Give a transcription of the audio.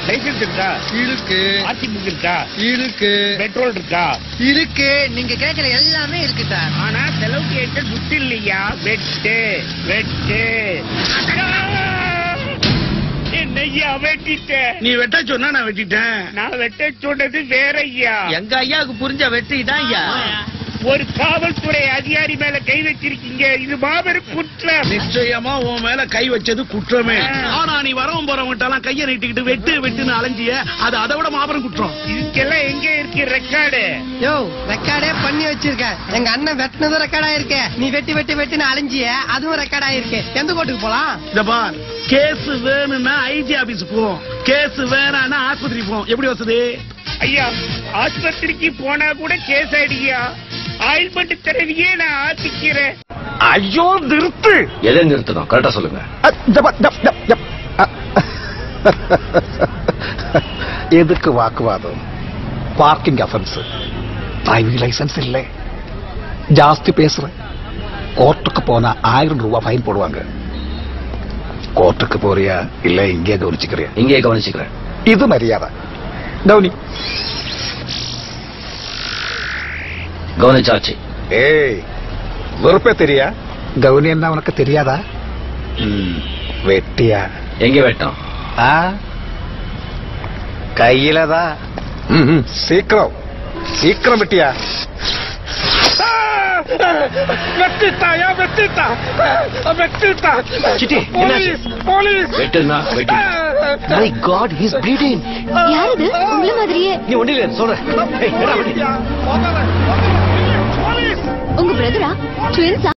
Licence இருக்கா? இருக்கு. RC book இருக்கா? இருக்கு. பெட்ரோல் இருக்கா? இருக்கு. நீங்க கேக்குற எல்லாமே இருக்கு சார். ஆனா செலவுக்கு ஏற்ற துட்டு இல்லையா? வெட்டு வெட்டு. என்னையா வெட்டிட்ட? நீ வெட்ட சொன்னா நான் வெட்டிட்டேன். நான் வெட்ட சொன்னது வேற ஐயா. எங்க ஐயாவுக்கு புரிஞ்ச வெற்றி தான் ஐயா. ஒரு காவல்துறை அதிகாரி மேல கை வச்சிருக்கீங்க. இது மாபெரும் குற்றம். நிச்சயமா உன் மேல கை வச்சது குற்றமே. ஆனா நீ வரவும் போறவங்கிட்ட எல்லாம் கையை நீட்டிக்கிட்டு வெட்டு வெட்டுன்னு அலைஞ்சிய, அது அதை விட மாபெரும் குற்றம். இதுக்கெல்லாம் எங்க இருக்கு ரெக்கார்டு? யோ ரெக்கார்டே பண்ணி வச்சிருக்கேன். எங்க அண்ணன் வெட்டினதும் ரெக்கார்ட் ஆயிருக்கு. நீ வெட்டி வெட்டி வெட்டின்னு அலைஞ்சிய, அதுவும் ரெக்கார்ட் ஆயிருக்கு. எந்த கோர்ட்டுக்கு போலாம்? இந்த பார், கேஸ் வேணும்னா ஐஜி ஆபீஸ் போவோம், கேஸ் வேணான்னா ஆஸ்பத்திரி போவோம். எப்படி வசதி? ஐயா ஆஸ்பத்திரிக்கு போனா கூட கேஸ் ஆயிடுயா. ஆயில்மெண்ட் தரவியே நான் ஆத்திக்கிறேன். ஐயோ நிறுத்து. எதை நிறுத்தணும் கரெக்டா சொல்லுங்க. எதுக்கு வாக்குவாதம்? Parking offence. டிரைவிங் லைசன்ஸ் இல்லை. ஜாஸ்தி பேசுறேன். கோர்ட்டுக்கு போனா 1000 ரூபாய் ஃபைன் போடுவாங்க. கோர்ட்டுக்கு போறியா இல்ல இங்கே கவனிச்சுக்கிறியா? இங்கே கவனிச்சுக்கிறேன். இது மரியாதை. கவனி. கவனிச்சாச்சு. ஏய் வெறுப்பே தெரியா? கவுனி என்ன உனக்கு தெரியாதா? வெட்டியா? எங்க வெட்டம்? கையிலதான். சீக்கிரம் சீக்கிரம் வெட்டியா? வெட்டிட்டாயா? வெட்டிட்டா வெட்டிட்டா. சிட்டி போலீஸ் வெட்டுனா வெட்டு. My God, he is bleeding. யாரது? உங்கள மாதிரியே. நீ ஒண்டில சொல்றேன். உங்க பிரதரா? ட்வின்ஸா?